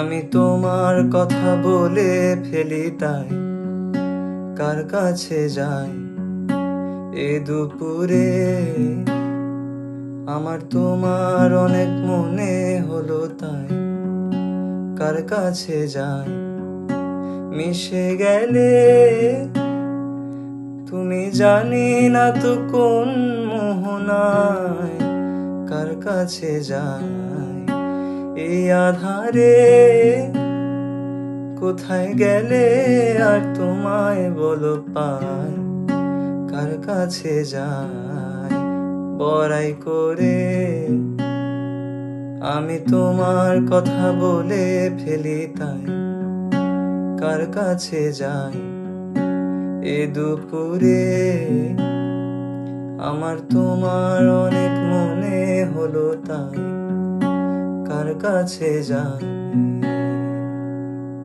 আমি তোমার কথা বলে ফেলি তাই কার কাছে যাই এ দুপুরে। আমার তোমার অনেক মনে হলো তাই কার কাছে যাই। মিশে গেলে তুমি জানি না তো কোন মোহনায় কার কাছে যাই। এই আধারে কোথায় গেলে আর তোমায় বলো পাই কার কাছে যাই। বড়াই করে আমি তোমার কথা বলে ফেলি তাই কার কাছে যাই এ দুপুরে। আমার তোমার অনেক মনে হলো তাই কার কাছে যাই।